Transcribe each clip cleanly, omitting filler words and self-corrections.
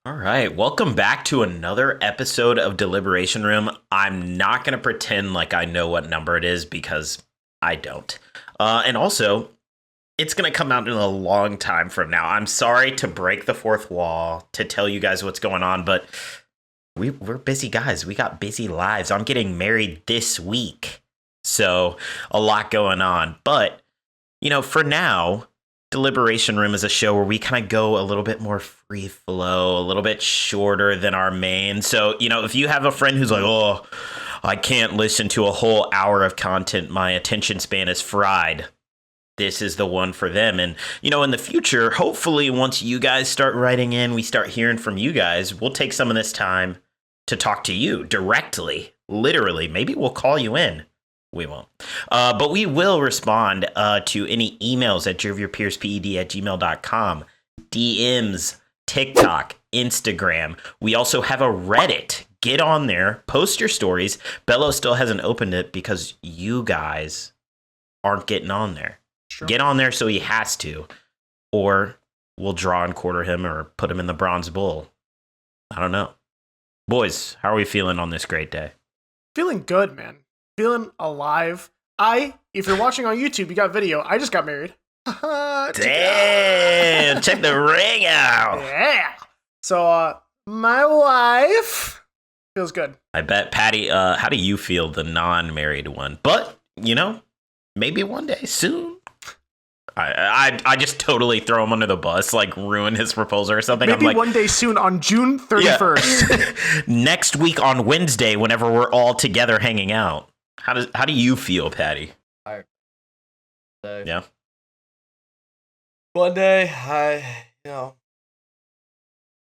All right, welcome back to another episode of Deliberation Room. I'm not going to pretend like I know what number it is because I don't. And also, it's going to come out in a long time from now. I'm sorry to break the fourth wall, to tell you guys what's going on, but we're busy guys. We got busy lives. I'm getting married this week, so a lot going on. But, for now, Deliberation Room is a show where we kind of go a little bit more free flow, a little bit shorter than our main. So, if you have a friend who's like, oh, I can't listen to a whole hour of content, my attention span is fried, this is the one for them. And, in the future, hopefully once you guys start writing in, we start hearing from you guys, we'll take some of this time to talk to you directly, literally. Maybe we'll call you in. We won't. But we will respond to any emails at jerseypeersped@gmail.com, DMs, TikTok, Instagram. We also have a Reddit. Get on there. Post your stories. Bello still hasn't opened it because you guys aren't getting on there. Sure. Get on there so he has to. Or we'll draw and quarter him or put him in the bronze bull. I don't know. Boys, how are we feeling on this great day? Feeling good, man. Feeling alive. If you're watching on YouTube, you got video. I just got married. Damn, check the ring out. Yeah. So, my wife feels good. I bet, Paddy, how do you feel, the non-married one? But, maybe one day soon. I just totally throw him under the bus, like ruin his proposal or something. Maybe I'm like, one day soon on June 31st. Yeah. Next week on Wednesday, whenever we're all together hanging out. How do you feel, Paddy? Tired. Yeah. One day,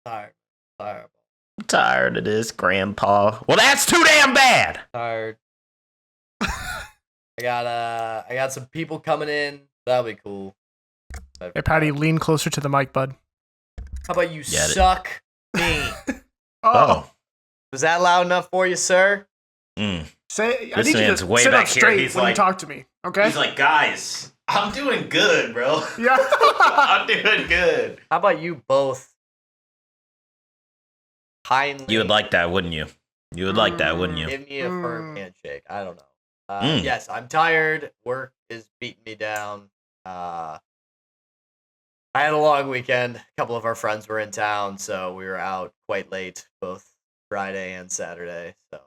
tired. I'm tired of this, Grandpa. Well, that's too damn bad. Tired. I got some people coming in. That'll be cool. Hey, Paddy, lean closer to the mic, bud. How about you suck me? Oh. Was that loud enough for you, sir? Mm. I This need you man's to way sit back up here. straight He's when like- you talk to me, okay? He's like, guys, I'm doing good, bro. Yeah. I'm doing good. How about you both kindly You would like that, wouldn't you? You would like that, wouldn't you? give me a firm handshake? I don't know. Yes, I'm tired. Work is beating me down. I had a long weekend. A couple of our friends were in town, so we were out quite late, both Friday and Saturday. So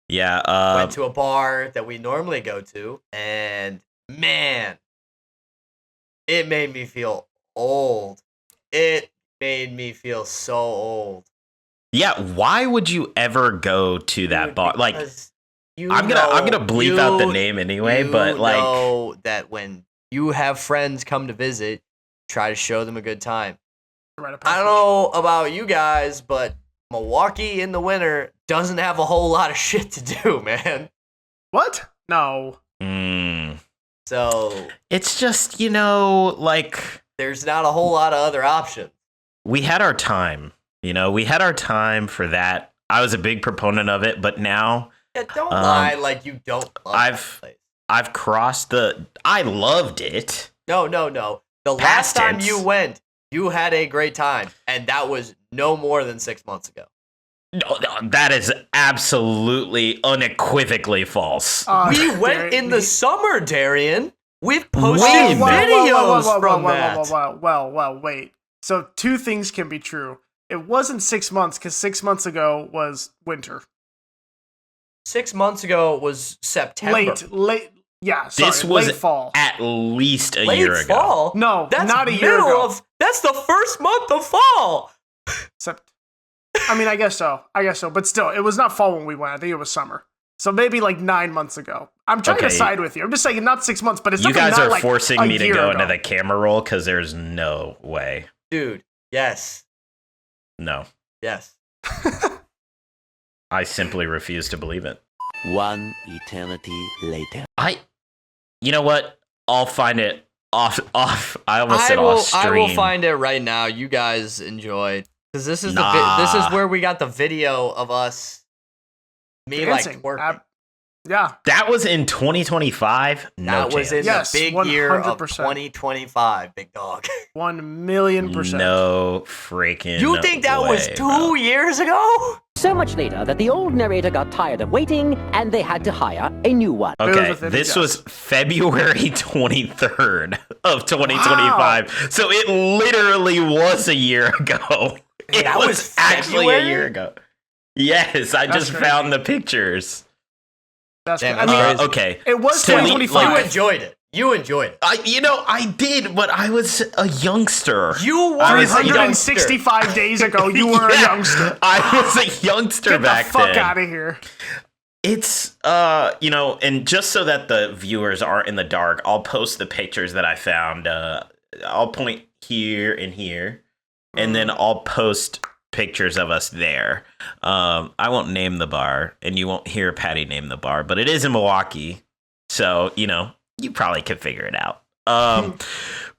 Yeah. went to a bar that we normally go to, and man, it made me feel old. It made me feel so old. Yeah. Why would you ever go to that bar? Like, Because I'm gonna bleep out the name anyway, but like, know that when you have friends come to visit, try to show them a good time. I don't know about you guys, but Milwaukee in the winter doesn't have a whole lot of shit to do, man. What? No. So it's just, like, there's not a whole lot of other options. we had our time. We had our time for that. I was a big proponent of it, but now Yeah, don't lie like you don't love that place. I've crossed I loved it. No. The last Past time tense. you went, you had a great time, and that was no more than 6 months ago. No, that is absolutely unequivocally false. We went in the summer, Darrien. We've posted Wait a minute. videos from that. Well, wait. So two things can be true. It wasn't 6 months, because 6 months ago was winter. 6 months ago was September. Late. Yeah, sorry, This was late fall. at least a Late year ago. fall? No, That's not a year middle ago. That's the first month of fall. I guess so. But still, it was not fall when we went. I think it was summer. So maybe like 9 months ago. I'm trying to Okay. side with you. I'm just saying not 6 months, but it's You definitely guys not are like forcing a me to year go ago. into the camera roll because there's no way. Dude, yes. No. Yes. I simply refuse to believe it. One eternity later. You know what? I'll find it off. I almost said off stream. I will find it right now. You guys enjoy. Because this is Nah. this is where we got the video of us. Me Dancing. like twerking. Yeah. That was in 2025. No That was in Yes, the big year of 100%. 2025, big dog. 1,000,000%. No freaking. You think that was way, 2 bro. years ago? So much later that the old narrator got tired of waiting and they had to hire a new one. Okay, within a this guess. was February 23rd of 2025. So it literally was a year ago. It That was actually February? a year ago. Yes, I That's just crazy. found the pictures. That's Damn, I that's mean, crazy. Okay. it was So, 2025. You enjoyed it. You enjoyed it. I did, but I was a youngster. You were I a was a youngster. 365 days ago, you were a Yeah, youngster. I was a youngster Get the back fuck then. out of here. It's and just so that the viewers aren't in the dark, I'll post the pictures that I found. I'll point here and here, and then I'll post pictures of us there. I won't name the bar, and you won't hear Paddy name the bar, but it is in Milwaukee, so you probably could figure it out.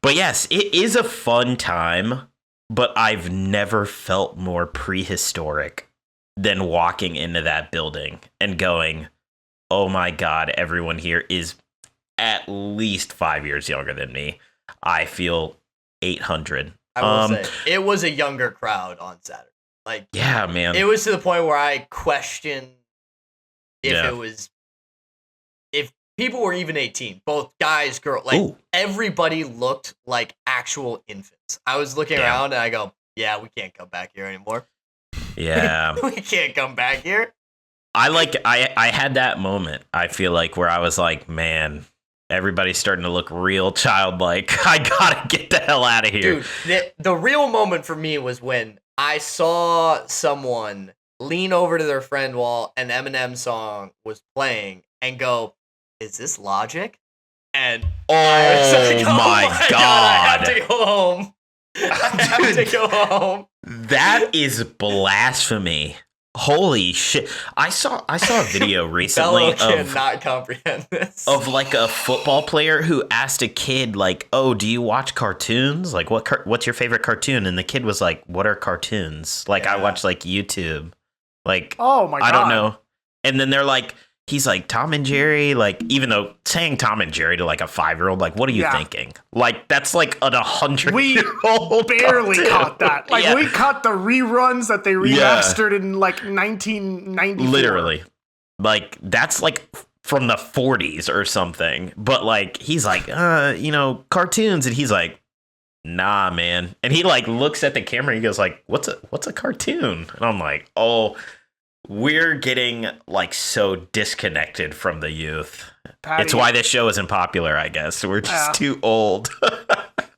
But yes, it is a fun time, but I've never felt more prehistoric than walking into that building and going, oh my God, everyone here is at least 5 years younger than me. I feel 800. I will say, it was a younger crowd on Saturday. Like, Yeah, man. it was to the point where I questioned if Yeah. it was, if people were even 18, both guys, girls, like Ooh. everybody looked like actual infants. I was looking Damn. around and I go, yeah, we can't come back here anymore. Yeah. We can't come back here. I had that moment, I feel like, where I was like, man, everybody's starting to look real childlike. I gotta get the hell out of here. Dude, the real moment for me was when I saw someone lean over to their friend while an Eminem song was playing and go, is this Logic? And I was like, Oh my God. I have to go home. I have to go home. That is blasphemy. Holy shit. I saw a video recently Bello of cannot comprehend this. of like a football player who asked a kid like, "Oh, do you watch cartoons? Like what's your favorite cartoon?" And the kid was like, "What are cartoons?" Like I Yeah. watch like YouTube. Like Oh my god. I don't know. And then they're like, he's like Tom and Jerry, like even though saying Tom and Jerry to like a 5-year-old, like what are you Yeah. thinking? Like that's like an 100 We year old barely caught that. Like Yeah. we caught the reruns that they remastered in like 1994. Literally. Like that's like from the 40s or something. But like he's like, cartoons, and he's like, nah, man. And he like looks at the camera and he goes like, what's a cartoon? And I'm like, oh, we're getting like so disconnected from the youth. Paddy, It's why this show isn't popular, I guess. We're just Yeah. too old.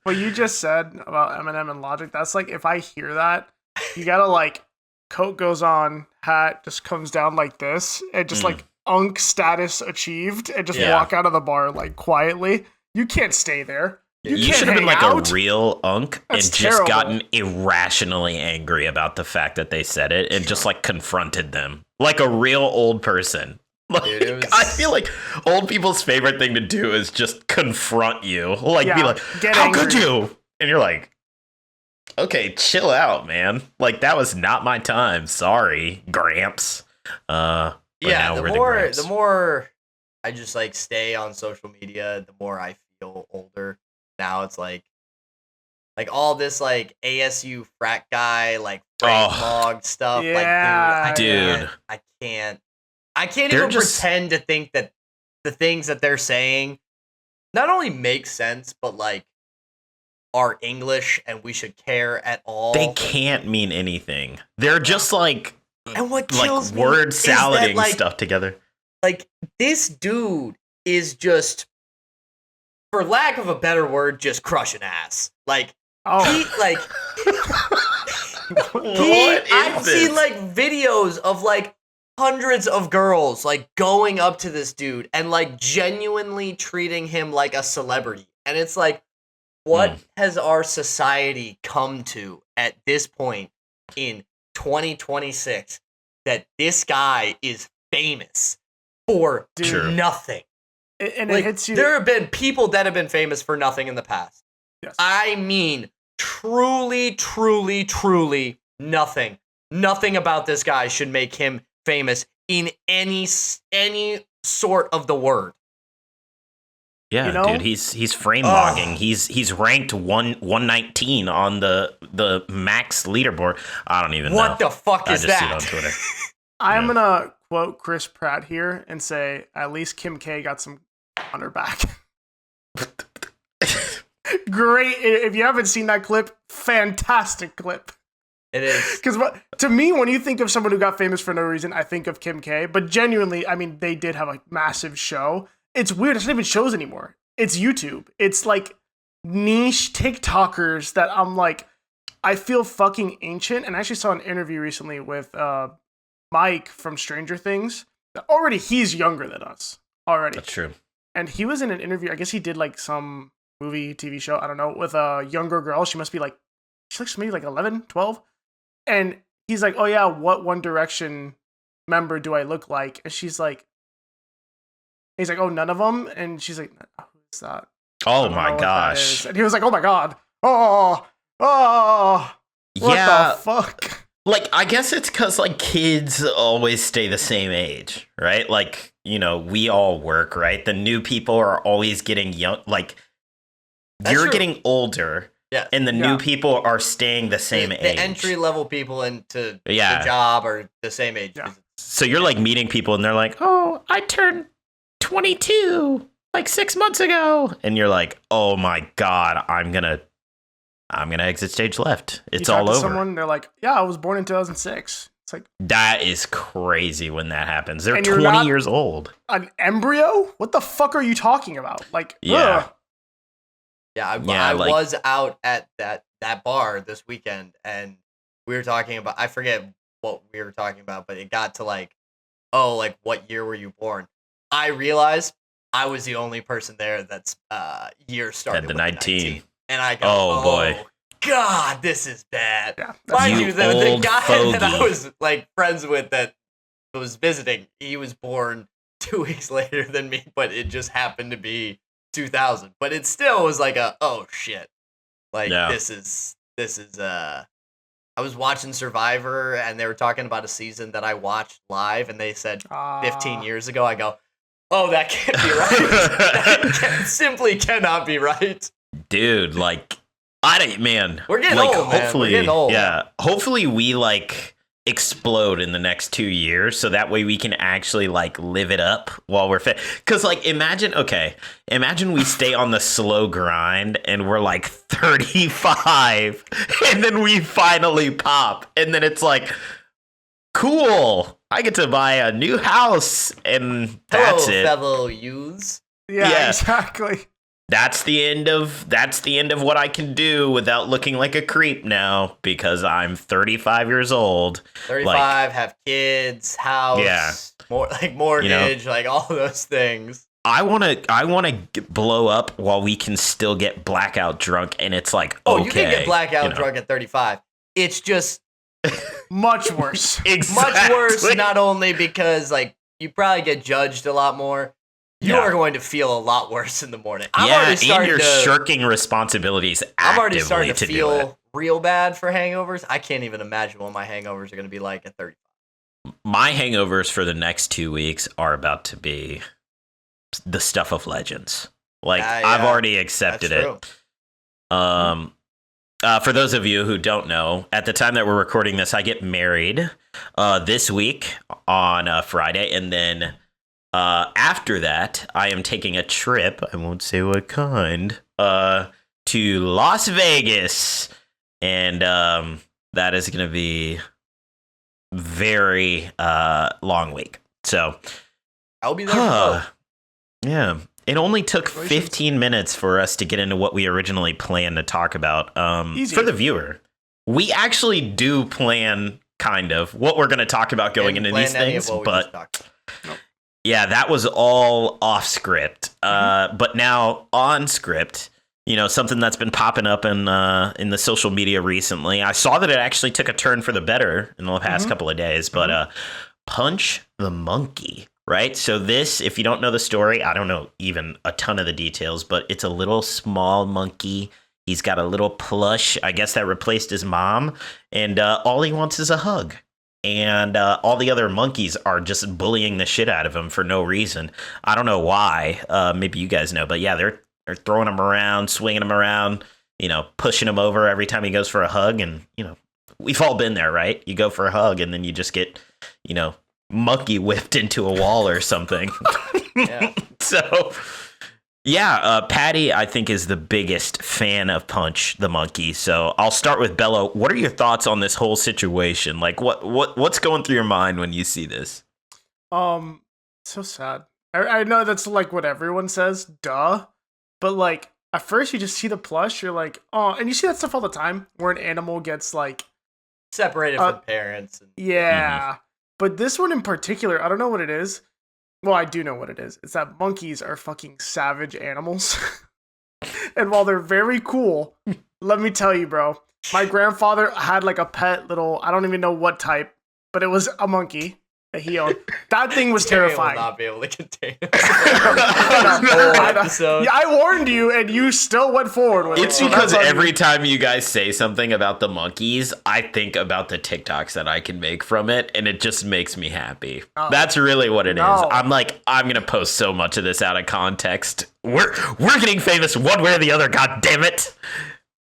what you just said about Eminem and Logic, that's like if I hear that, you gotta like coat goes on, hat just comes down like this, and just like unk status achieved, and just Yeah. walk out of the bar like quietly. You can't stay there. You You can't should have been hang like out. a real unk That's and just terrible. gotten irrationally angry about the fact that they said it and just like confronted them like a real old person. Like, Dude, it was- I feel like old people's favorite thing to do is just confront you. Like be Yeah, like, get how angry. could you? And you're like, okay, chill out, man. Like that was not my time. Sorry, Gramps. But Yeah, now the we're more the more I just like stay on social media, the more I feel older. Now it's like all this like ASU frat guy like brain Oh. mog stuff. Yeah, Like Dude. I can't They're even just- pretend to think that the things that they're saying not only make sense, but like are English and we should care at all. They can't mean anything. They're just like And what kills me word is that, salading like, stuff together. like this dude is just, for lack of a better word, just crushing ass. Like Oh, he like I've seen like videos of like hundreds of girls like going up to this dude and like genuinely treating him like a celebrity. And it's like, what has our society come to at this point in 2026 that this guy is famous for True. nothing? and Like, it hits you. there have been people that have been famous for nothing in the past. Yes. I mean, truly, truly, truly nothing. Nothing about this guy should make him famous in any sort of the word. Yeah, You know? dude, he's frame logging. He's ranked 119 on the max leaderboard. I don't even know. What the fuck is I just that? see it on Twitter. I'm gonna quote Chris Pratt here and say, at least Kim K got some on her back. Great. If you haven't seen that clip, fantastic clip. It is. Because to me, when you think of someone who got famous for no reason, I think of Kim K. But genuinely, I mean, they did have a massive show. It's weird. It's not even shows anymore. It's YouTube. It's like niche TikTokers that I'm like, I feel fucking ancient. And I actually saw an interview recently with Mike from Stranger Things. Already, he's younger than us. Already. That's true. And he was in an interview. I guess he did like some movie, TV show, I don't know, with a younger girl. She must be like, she looks maybe like 11, 12. And he's like, oh yeah, what One Direction member do I look like? And she's like, he's like, oh, none of them? And she's like, who's that? Oh my gosh. And he was like, oh my God. What the fuck? Like, I guess it's because, like, kids always stay the same age, right? Like, you know, we all work, right? The new people are always getting young. Like, you're getting older. Yeah. And the new people are staying the same age. The entry level people into the job are the same age. Yeah. So you're like meeting people and they're like, oh, I turned 22 like 6 months ago. And you're like, oh my God, I'm gonna exit stage left. It's all over. Someone, they're like, yeah, I was born in 2006. It's like, that is crazy when that happens. They're and 20 years old. An embryo? What the fuck are you talking about? Like, yeah. Ugh. Yeah, I was out at that bar this weekend, and we were talking about, I forget what we were talking about, but it got to like, oh, like, what year were you born? I realized I was the only person there that's year started with 19. And I go, oh boy, God, this is bad. Yeah, mind you, the guy fogey. that I was like friends with that was visiting, he was born 2 weeks later than me, but it just happened to be 2000. But it still was like oh shit, like this is I was watching Survivor and they were talking about a season that I watched live and they said 15 years ago. I go, oh, that can't be right. That simply cannot be right, dude. Like, we're getting old, man. Hopefully, we're getting old. Yeah, hopefully we like explode in the next 2 years so that way we can actually like live it up while we're fit. Because like imagine we stay on the slow grind and we're like 35 and then we finally pop and then it's like, cool, I get to buy a new house and that's it. Fellow youths. Yeah, exactly. That's the end of what I can do without looking like a creep now because I'm 35 years old. 35, like, have kids, house, mortgage, like all those things. I want to blow up while we can still get blackout drunk, and it's like, you can get blackout drunk at 35. It's just much worse. Exactly. Much worse, not only because like you probably get judged a lot more. You are going to feel a lot worse in the morning. And you're shirking responsibilities I'm already actively starting to feel real bad for hangovers. I can't even imagine what my hangovers are going to be like at 35. My hangovers for the next 2 weeks are about to be the stuff of legends. Like, I've already accepted it. For those of you who don't know, at the time that we're recording this, I get married this week on Friday, and then after that, I am taking a trip, I won't say what kind, to Las Vegas. And that is going to be very long week. So I'll be there. Yeah. It only took 15 minutes for us to get into what we originally planned to talk about. For the viewer, we actually do plan kind of what we're going to talk about going into these things, but yeah, that was all off script. But now on script, you know, something that's been popping up in the social media recently. I saw that it actually took a turn for the better in the past couple of days, but Punch the Monkey, right? So this, if you don't know the story, I don't know even a ton of the details, but it's a little small monkey. He's got a little plush, I guess that replaced his mom, and all he wants is a hug. and all the other monkeys are just bullying the shit out of him for no reason. I don't know why. Maybe you guys know, but yeah, they're throwing him around, swinging him around, pushing him over every time he goes for a hug. And, we've all been there, right? You go for a hug and then you just get, monkey whipped into a wall or something. Yeah. So, yeah, Paddy, I think, is the biggest fan of Punch the monkey. So I'll start with Bello. What are your thoughts on this whole situation? Like, what's going through your mind when you see this? So sad. I know that's like what everyone says, duh. But like at first you just see the plush, you're like, oh, and you see that stuff all the time where an animal gets like separated from parents. Yeah. But this one in particular, I don't know what it is. Well, I do know what it is. It's that monkeys are fucking savage animals. And while they're very cool, let me tell you, bro, my grandfather had like a pet little, I don't even know what type, but it was a monkey that he owned. That thing was terrifying. Will not be able to contain it. Yeah, I warned you, and you still went forward with it. It's because every time you guys say something about the monkeys, I think about the TikToks that I can make from it, and it just makes me happy. That's really what it is. I'm like, I'm gonna post so much of this out of context. We're getting famous one way or the other. God damn it!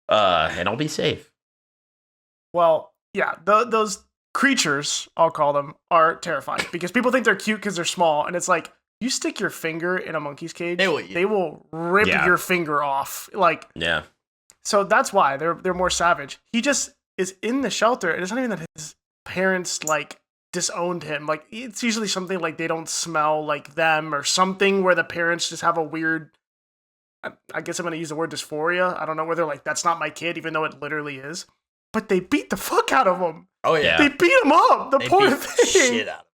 And I'll be safe. Well, yeah, those creatures, I'll call them, are terrifying because people think they're cute because they're small, and it's like you stick your finger in a monkey's cage, they will rip your finger off. Like, yeah. So that's why they're more savage. He just is in the shelter, and it's not even that his parents like disowned him. Like, it's usually something like they don't smell like them or something where the parents just have a weird, I guess I'm gonna use the word dysphoria. I don't know, where they're like, that's not my kid, even though it literally is. But they beat the fuck out of him. Oh yeah, they beat him up. They poor thing. Shit out of him.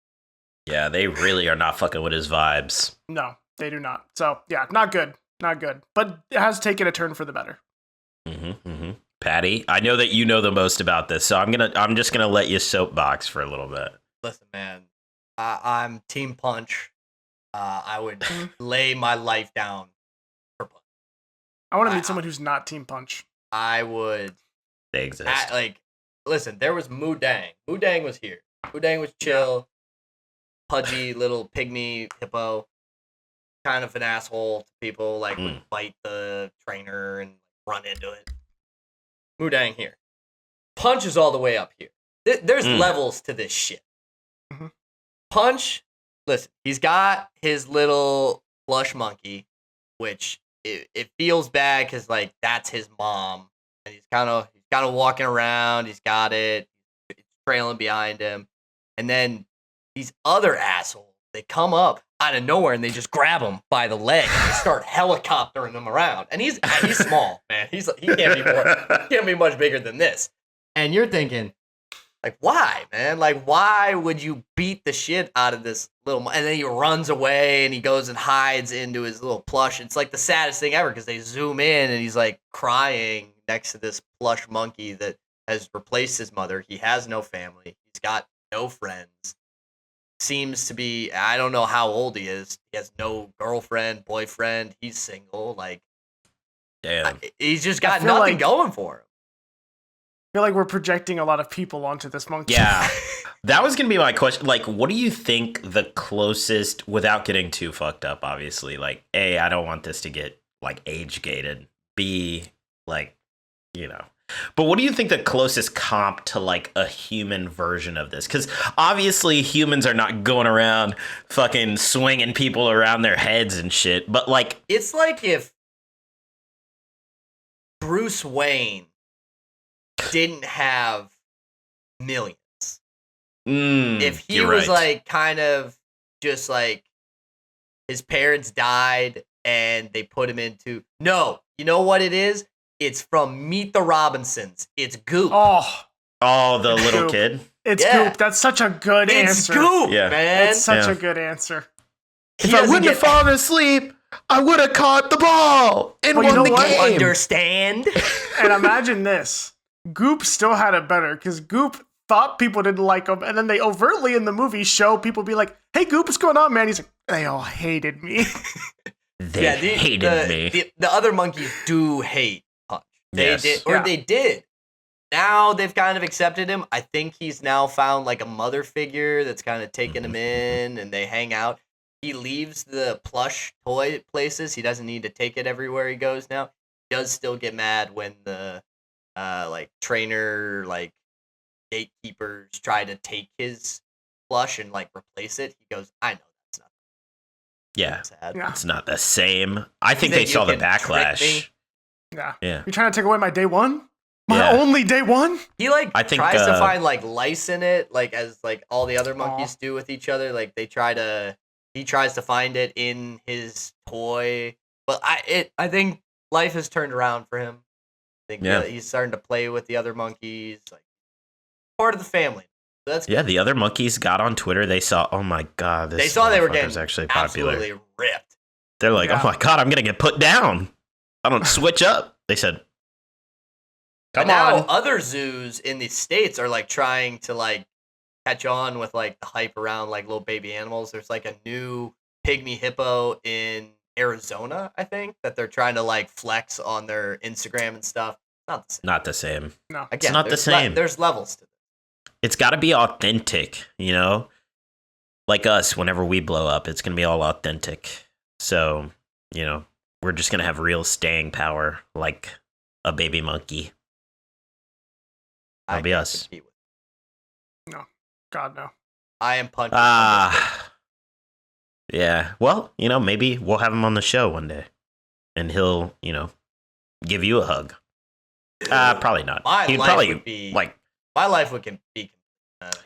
Yeah, they really are not fucking with his vibes. No, they do not. So yeah, not good, not good. But it has taken a turn for the better. Paddy, I know that you know the most about this, so I'm just gonna let you soapbox for a little bit. Listen, man, I'm Team Punch. I would lay my life down for Punch. I want to meet someone who's not Team Punch. I would. They exist. Listen, there was Moo Dang. Moo Dang was here. Moo Dang was chill, pudgy little pygmy hippo, kind of an asshole to people. Like would bite the trainer and run into it. Moo Dang here. Punch is all the way up here. There's levels to this shit. Punch, listen, he's got his little plush monkey, which it feels bad because like that's his mom, and he's kind of walking around. He's got it. It's trailing behind him. And then these other assholes, they come up out of nowhere and they just grab him by the leg and they start helicoptering him around. And he's small, man. He can't be much bigger than this. And you're thinking, like, why, man? Like, why would you beat the shit out of this little? And then he runs away and he goes and hides into his little plush. It's like the saddest thing ever because they zoom in and he's like crying next to this plush monkey that has replaced his mother. He has no family. He's got no friends. Seems to be, I don't know how old he is. He has no girlfriend, boyfriend. He's single. Like, damn. He's just got nothing going for him. I feel like we're projecting a lot of people onto this monkey. Yeah. That was going to be my question. Like, what do you think the closest, without getting too fucked up, obviously, like, A, I don't want this to get, like, age gated. B, like, but what do you think the closest comp to, like, a human version of this? Because obviously humans are not going around fucking swinging people around their heads and shit. But, like, it's like if Bruce Wayne didn't have millions. If he was like kind of just like his parents died and they put him into you know what it is? It's from Meet the Robinsons. It's Goop. Oh, the little kid. It's Goop. That's such a good answer. It's Goop, man. It's such a good answer. If I wouldn't have fallen asleep, I would have caught the ball and won the game. Understand? And imagine this. Goop still had it better because Goop thought people didn't like him, and then they overtly in the movie show people be like, "Hey, Goop, what's going on, man?" He's like, "They all hated me." They hated me. The other monkeys do hate Punch. They did. now they've kind of accepted him. I think he's now found like a mother figure that's kind of taken him in, and they hang out. He leaves the plush toy places. He doesn't need to take it everywhere he goes now. He does still get mad when the like trainer, like gatekeepers try to take his plush and like replace it. He goes, I know that's not. Yeah, Sad. it's not the same. I think You they saw the you can trick backlash. me? Yeah. Yeah. You're trying to take away my day one? My Yeah. only day one? He like I think, tries to find like lice in it, like as like all the other monkeys do with each other. Like he tries to find it in his toy. But I think life has turned around for him. I think he's starting to play with the other monkeys, like part of the family. So that's Yeah, the other monkeys got on Twitter. They saw, oh my god, this they saw they were getting motherfucker's actually popular. absolutely ripped. They're like, Yeah. oh my god, I'm gonna get put down. I don't switch up. They said, But come now on. other zoos in the States are like trying to like catch on with like the hype around like little baby animals. There's like a new pygmy hippo in Arizona, I think, that they're trying to like flex on their Instagram and stuff. Not the same. Not the same. No. Again, not the there's same. There's levels to it. It's got to be authentic, you know? Like us, whenever we blow up, it's going to be all authentic. So, you know, we're just going to have real staying power like a baby monkey. That'll be can't us. compete with God, no. I am punching. Yeah. Well, you know, maybe we'll have him on the show one day and he'll, you know, give you a hug. Probably not. My He'd life probably would be like, my life would be.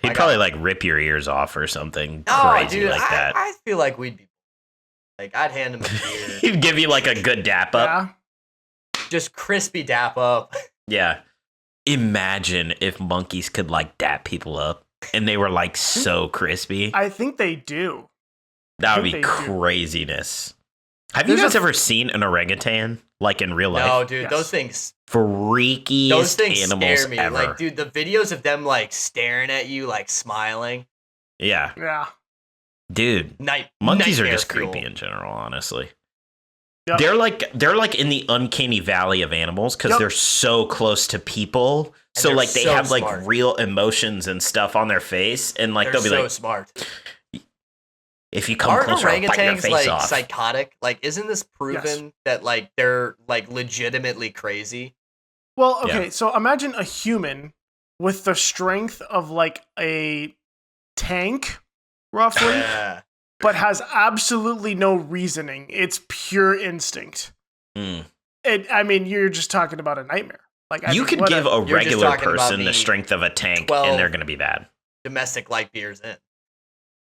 he'd probably like rip your ears off or something no, crazy dude, like that. I feel like we'd be like I'd hand him a beer, He'd give you like a good dap up. Yeah. just crispy dap up. Yeah. Imagine if monkeys could like dap people up and they were like so crispy. I think they do. That would think be they do. craziness. Have you There's guys a- ever seen an orangutan like in real life? No, dude, Yes. those things Freakiest scare me. ever. Like, dude, the videos of them like staring at you, like smiling. Yeah, Yeah. dude. Monkeys are nightmare just fuel. creepy in general, honestly. Yep. They're like in the uncanny valley of animals because Yep. they're so close to people. And So they're like they so have like smart. real emotions and stuff on their face, and like They're they'll be so like, smart. if you come Aren't closer, I'll bite your orangutans face like off. psychotic? Like, isn't this proven that like they're like legitimately crazy? Well, okay, Yeah. so imagine a human with the strength of like a tank, roughly, Yeah. but has absolutely no reasoning. It's pure instinct. Mm. I mean, you're just talking about a nightmare. Like You mean, could what give a You're just regular talking about person the the strength of a tank, 12 and they're going to be bad. Domestic light beers in.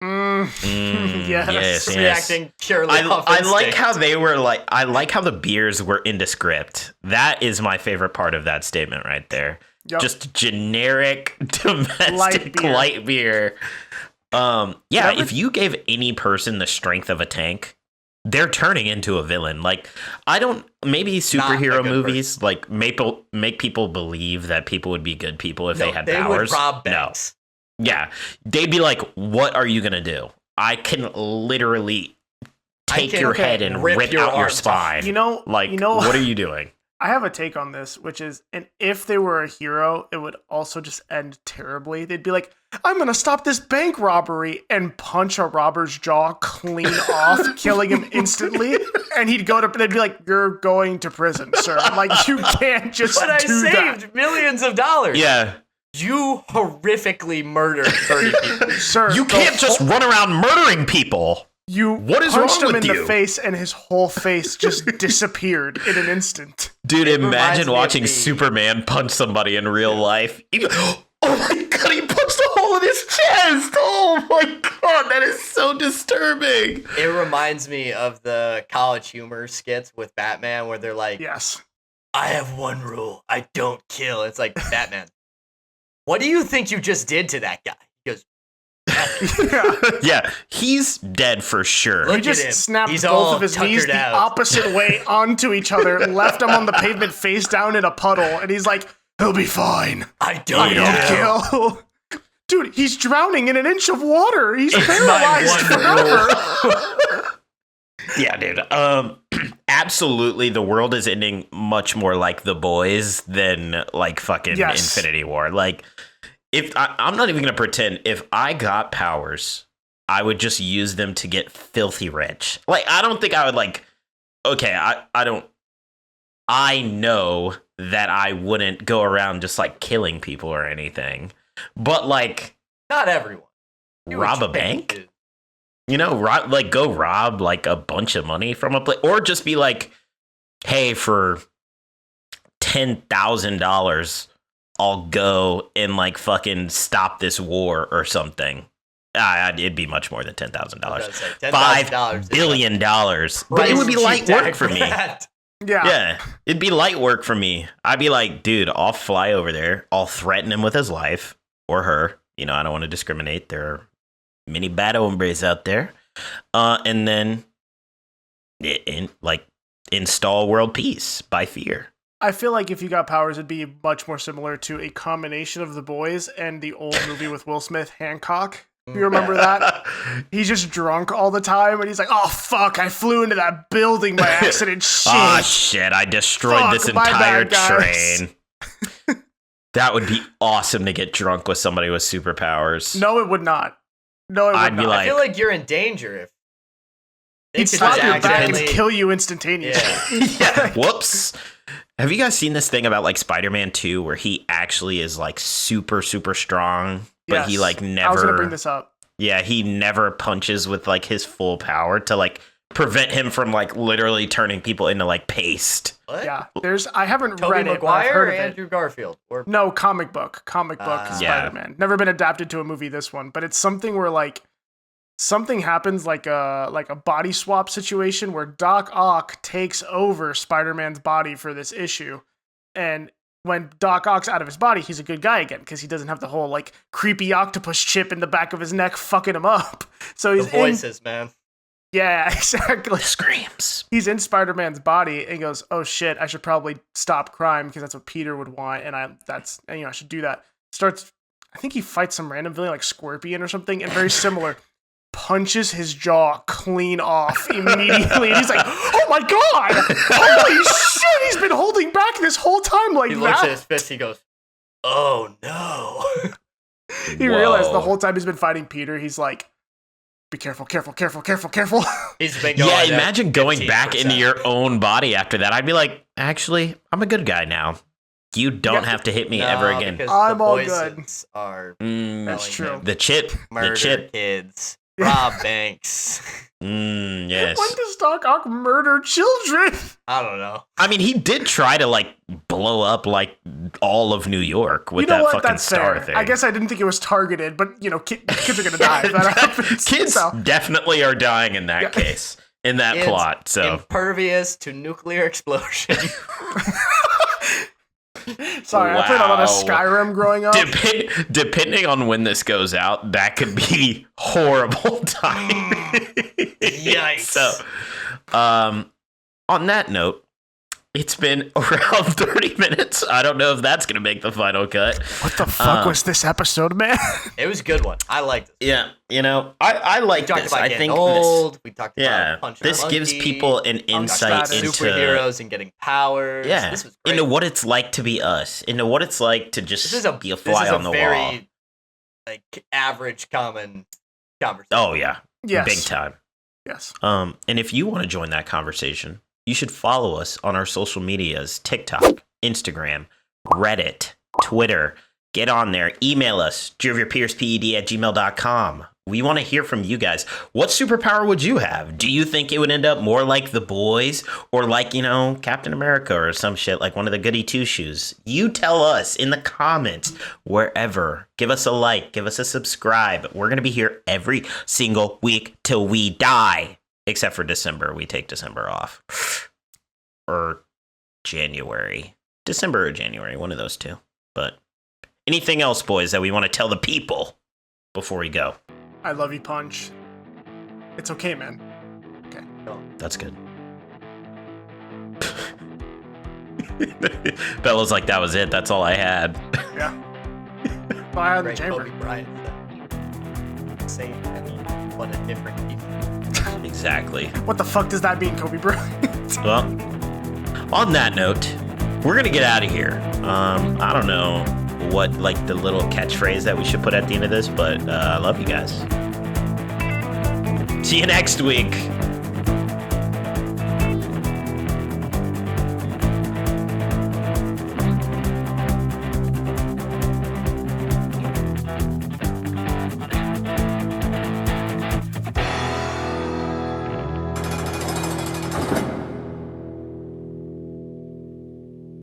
Yes. yes. Reacting purely off I like instinct. how they were like. I like how the beers were indescript. That is my favorite part of that statement right there. Yep. Just generic domestic beer. light beer. Yeah, Whatever- if you gave any person the strength of a tank, they're turning into a villain. Like, I don't, maybe Not a superhero good movies like make people believe that people would be good people if they had they powers. would rob No. banks. Yeah. They'd be like, what are you going to do? I can literally take can your head and rip rip your out your arms off. spine. You know, like, you know, what are you doing? I have a take on this, which is, and if they were a hero, it would also just end terribly. They'd be like, I'm gonna stop this bank robbery and punch a robber's jaw clean off, killing him instantly. And he'd go to, they'd be like, you're going to prison, sir. Like, you can't just But I do that. saved millions of dollars. Yeah. You horrifically murdered 30 people. Sir, You the can't just whole- run around murdering people. You What is punched wrong him with in you? the face, and his whole face just disappeared in an instant. Dude, reminds imagine me of watching the- Superman punch somebody in real life. Oh my god, he punched a hole in his chest. Oh my god, that is so disturbing. It reminds me of the College Humor skits with Batman where they're like, Yes. I have one rule. I don't kill. It's like, Batman, what do you think you just did to that guy? He goes, Yeah. Yeah, he's dead for sure. Look He at just him. snapped He's both all of his knees tuckered the out. opposite way onto each other, left him on the pavement face down in a puddle, and he's like, he'll be fine. I don't, I don't kill. Dude, he's drowning in an inch of water. He's It's paralyzed my one forever. Yeah, dude. absolutely, the world is ending much more like The Boys than like fucking Infinity War. Like, if I'm not even gonna pretend, if I got powers, I would just use them to get filthy rich. Like, I don't think I would like. Okay, I know that I wouldn't go around just like killing people or anything, but like, not everyone. Rob a bank. You know, go rob like a bunch of money from a place, or just be like, hey, for $10,000, I'll go and like fucking stop this war or something. It'd be much more than $10,000. $5 billion. But it would be light work for me. Yeah, it'd be light work for me. I'd be like, dude, I'll fly over there. I'll threaten him with his life or her. You know, I don't want to discriminate. There are many bad hombres out there. And then install world peace by fear. I feel like if you got powers, it'd be much more similar to a combination of The Boys and the old movie with Will Smith, Hancock. You remember that? He's just drunk all the time, and he's like, "Oh fuck! I flew into that building by accident. Shit! Oh shit! I destroyed this entire train." That would be awesome to get drunk with somebody with superpowers. No, it would not. No, it would not. I feel like you're in danger if he'd slap your back and kill you instantaneously. Yeah. Whoops. Have you guys seen this thing about like Spider-Man 2 where he actually is like super, super strong, but he like never... I was going to bring this up. Yeah, he never punches with like his full power to like prevent him from like literally turning people into like paste. What? Yeah, I haven't Tobey read it, but Maguire I've heard or of it. Andrew Garfield? Or... No, comic book Spider-Man. Never been adapted to a movie, this one, but it's something where like something happens like a body swap situation where Doc Ock takes over Spider-Man's body for this issue. And when Doc Ock's out of his body, he's a good guy again because he doesn't have the whole like creepy octopus chip in the back of his neck fucking him up. So he's the voices, man. Yeah, exactly. Screams. He's in Spider-Man's body and goes, "Oh shit, I should probably stop crime because that's what Peter would want, and I should do that." I think he fights some random villain like Scorpion or something, and very similar. Punches his jaw clean off immediately. And he's like, "Oh my god! Holy shit! He's been holding back this whole time like that." He looks at his fist. He goes, "Oh no!" He realized the whole time he's been fighting Peter. He's like, "Be careful, careful, careful, careful, careful." He's been going. Yeah, imagine going 15%. back into your own body after that. I'd be like, actually, I'm a good guy now. You don't have to hit me ever again. I'm all good. That's true. The chip. Kids. Rob banks. Yes. When does Doc Ock murder children? I don't know. I mean, he did try to like blow up like all of New York with that fucking That's star fair. thing. I guess I didn't think it was targeted, but you know, kids are gonna die if that happens. Kids definitely are dying in that case, in that plot. So impervious to nuclear explosion. Sorry, I played a lot of Skyrim growing up. Depending on when this goes out, that could be horrible time. Yikes. So, on that note, it's been around 30 minutes. I don't know if that's going to make the final cut. What the fuck was this episode, man? It was a good one. I liked it. Yeah, you know, I like this. I think old. We talked about punching this gives people an insight into superheroes and getting powers. Yeah, this was great. into what it's like to be us, into what it's like to just be a fly on the wall. Very like average, common conversation. Oh yeah, yes, big time. Yes. And if you want to join that conversation, you should follow us on our social medias: TikTok, Instagram, Reddit, Twitter. Get on there. Email us, drewpierceped@gmail.com. We want to hear from you guys. What superpower would you have? Do you think it would end up more like The Boys or like, you know, Captain America or some shit, like one of the goody two-shoes? You tell us in the comments, wherever. Give us a like. Give us a subscribe. We're going to be here every single week till we die. Except for December. We take December off. Or January. December or January. One of those two. But anything else, boys, that we want to tell the people before we go? I love you, Punch. It's okay, man. Okay. That's good. Bello's like, that was it. That's all I had. Yeah. Well, I had the chamber. Kobe Bryant. Same, what a different people. Exactly. What the fuck does that mean, Kobe Bryant? Well, on that note, we're gonna get out of here. I don't know what like the little catchphrase that we should put at the end of this, but I love you guys. See you next week.